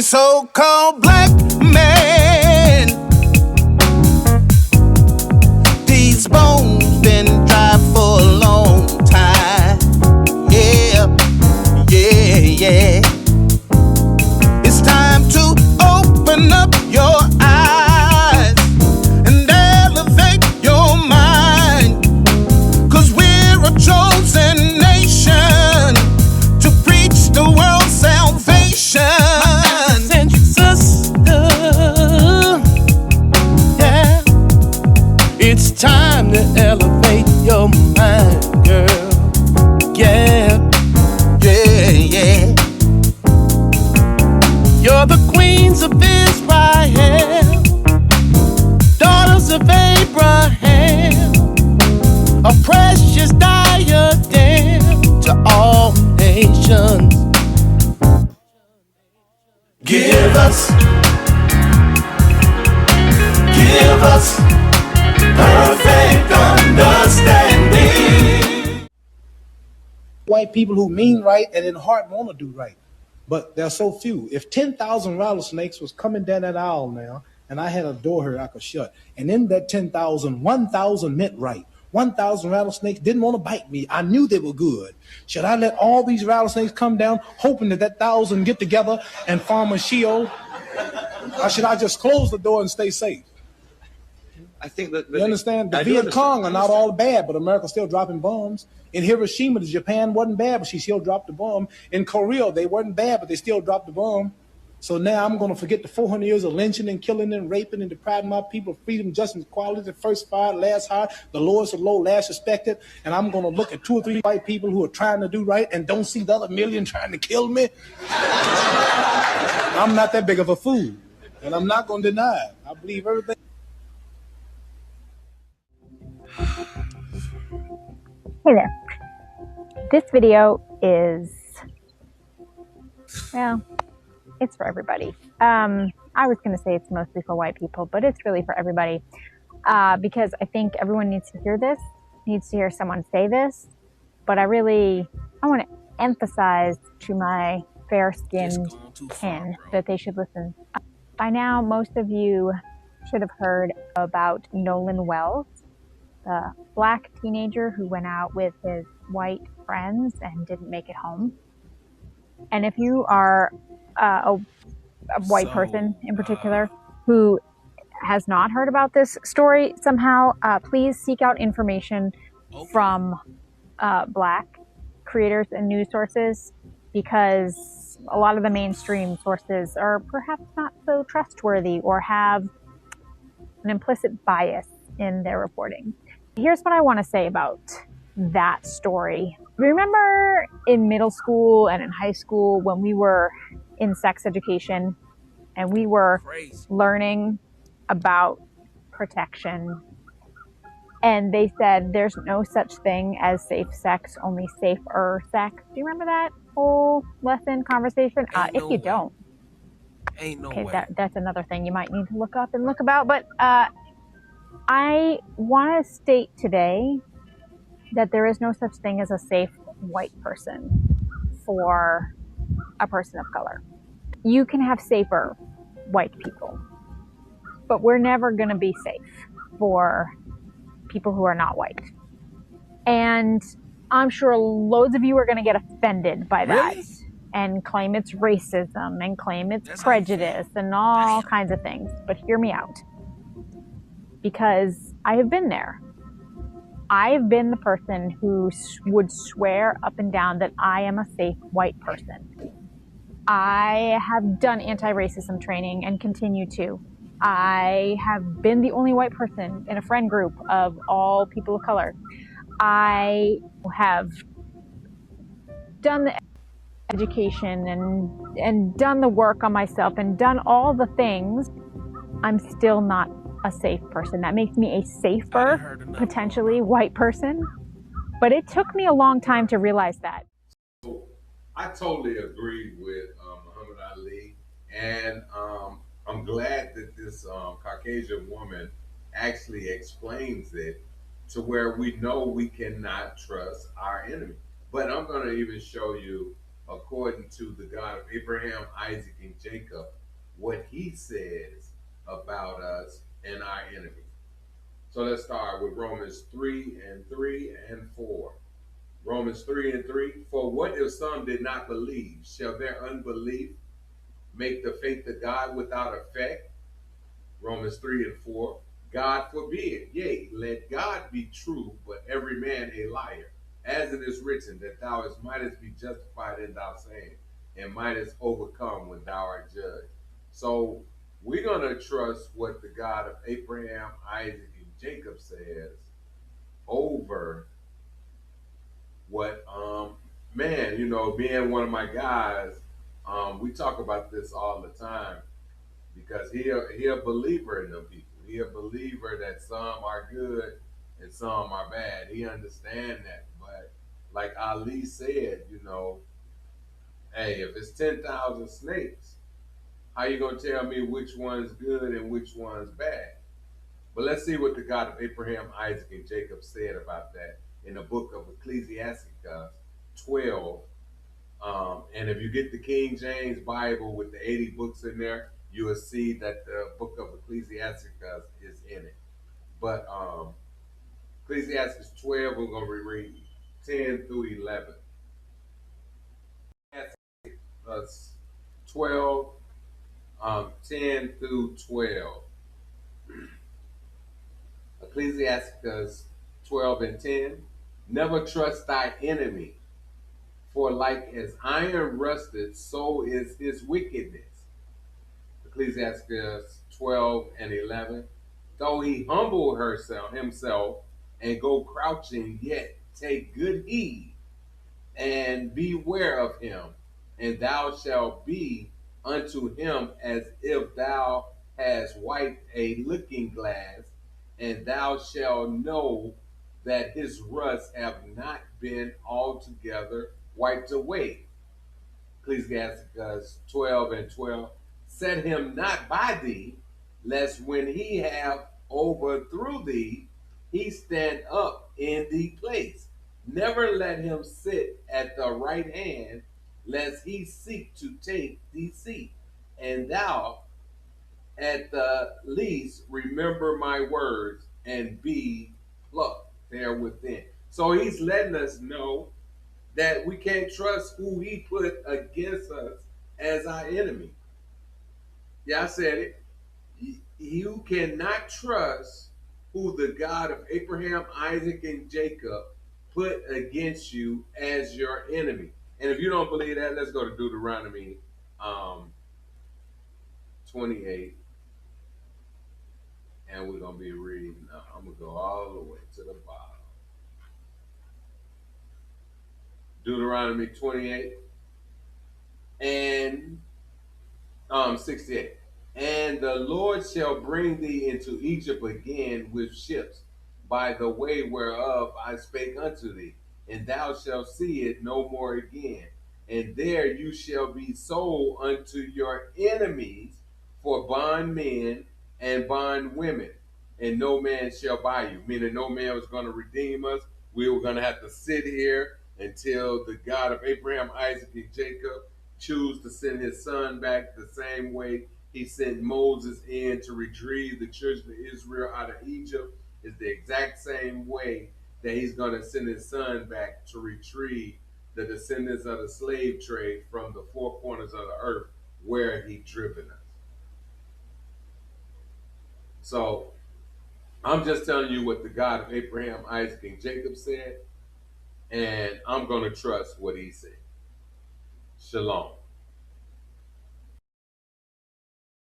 A so-called black man. These bones been dry for a long time. Yeah, yeah, yeah. It's time to open up your eyes and elevate your mind. 'Cause we're a chosen nation to preach the world's salvation. Send your sister, yeah. It's time to elevate your mind, girl. Yeah, yeah, yeah. You're the queens of Israel, daughters of Abraham, a precious diadem to all nations. Give us perfect understanding. White people who mean right and in heart want to do right, but there are so few. If 10,000 rattlesnakes was coming down that aisle now, and I had a door here I could shut, and in that 10,000, 1,000 meant right. 1,000 rattlesnakes didn't want to bite me. I knew they were good. Should I let all these rattlesnakes come down, hoping that 1,000 get together and form a Sheol? Or should I just close the door and stay safe? I think that You understand? The Viet Cong are not all bad, but America's still dropping bombs. In Hiroshima, the Japan wasn't bad, but she still dropped the bomb. In Korea, they weren't bad, but they still dropped the bomb. So now I'm going to forget the 400 years of lynching and killing and raping and depriving my people of freedom, justice, equality, the first fired, last hired, the lowest of low, last respected. And I'm going to look at 2 or 3 white people who are trying to do right and don't see the other million trying to kill me. I'm not that big of a fool, and I'm not going to deny it. I believe everything. Hey there. This video is, well, it's for everybody. I was going to say it's mostly for white people, but it's really for everybody because I think everyone needs to hear this, needs to hear someone say this, but I want to emphasize to my fair-skinned kin that they should listen. By now, most of you should have heard about Nolan Wells, the black teenager who went out with his white friends and didn't make it home. And if you are a white person in particular who has not heard about this story somehow, please seek out information from black creators and news sources, because a lot of the mainstream sources are perhaps not so trustworthy or have an implicit bias in their reporting. Here's what I want to say about that story. Remember in middle school and in high school when we were in sex education and we were learning about protection, and they said there's no such thing as safe sex, only safer sex. Do you remember that whole lesson conversation? If you don't, that's another thing you might need to look up and look about. But I want to state today that there is no such thing as a safe white person for a person of color. You can have safer white people, but we're never going to be safe for people who are not white. And I'm sure loads of you are going to get offended by that and claim it's racism and claim it's prejudice and all kinds of things. But hear me out, because I have been there. I've been the person who would swear up and down that I am a safe white person. I have done anti-racism training and continue to. I have been the only white person in a friend group of all people of color. I have done the education and done the work on myself and done all the things. I'm still not a safe person. That makes me a safer, potentially white person. But it took me a long time to realize that. I totally agree with Muhammad Ali, and I'm glad that this Caucasian woman actually explains it to where we know we cannot trust our enemy. But I'm going to even show you according to the God of Abraham, Isaac, and Jacob, what he says about us and our enemies. So let's start with Romans 3 and 4. Romans 3 and 3. For what if some did not believe? Shall their unbelief make the faith of God without effect? Romans 3 and 4. God forbid. Yea, let God be true, but every man a liar. As it is written, that thou mightest be justified in thy saying, and mightest overcome when thou art judged. So we're going to trust what the God of Abraham, Isaac, and Jacob says over what man, being one of my guys, we talk about this all the time because he a believer in them people. He a believer that some are good and some are bad. He understand that. But like Ali said, hey, if it's 10,000 snakes, how you gonna tell me which one's good and which one's bad? But let's see what the God of Abraham, Isaac, and Jacob said about that in the book of Ecclesiastes 12. And if you get the King James Bible with the 80 books in there, you will see that the book of Ecclesiastes is in it. But Ecclesiastes 12, we're going to reread 10 through 11. 12, 10 through 12. Ecclesiastes 12 and 10. Never trust thy enemy, for like as iron rusted, so is his wickedness. Ecclesiastes 12 and 11. Though he humble himself and go crouching, yet take good heed and beware of him, and thou shalt be unto him as if thou hast wiped a looking glass, and thou shalt know that his rust have not been altogether wiped away. Ecclesiastes 12 and 12. Set him not by thee, lest when he have overthrew thee, he stand up in thee place. Never let him sit at the right hand, lest he seek to take thee seat. And thou, at the least, remember my words and be plucked there within. So he's letting us know that we can't trust who he put against us as our enemy. Yeah, I said it. You cannot trust who the God of Abraham, Isaac, and Jacob put against you as your enemy. And if you don't believe that, let's go to Deuteronomy 28. And we're going to be reading. I'm going to go all the way to the bottom. Deuteronomy 28 and 68. And the Lord shall bring thee into Egypt again with ships, by the way whereof I spake unto thee, and thou shalt see it no more again. And there you shall be sold unto your enemies for bondmen and bondwomen, and no man shall buy you. Meaning no man was going to redeem us. We were going to have to sit here until the God of Abraham, Isaac, and Jacob choose to send his son back the same way he sent Moses in to retrieve the children of Israel out of Egypt. Is the exact same way that he's going to send his son back to retrieve the descendants of the slave trade from the four corners of the earth where he driven us. So I'm just telling you what the God of Abraham, Isaac, and Jacob said, and I'm going to trust what he said. Shalom.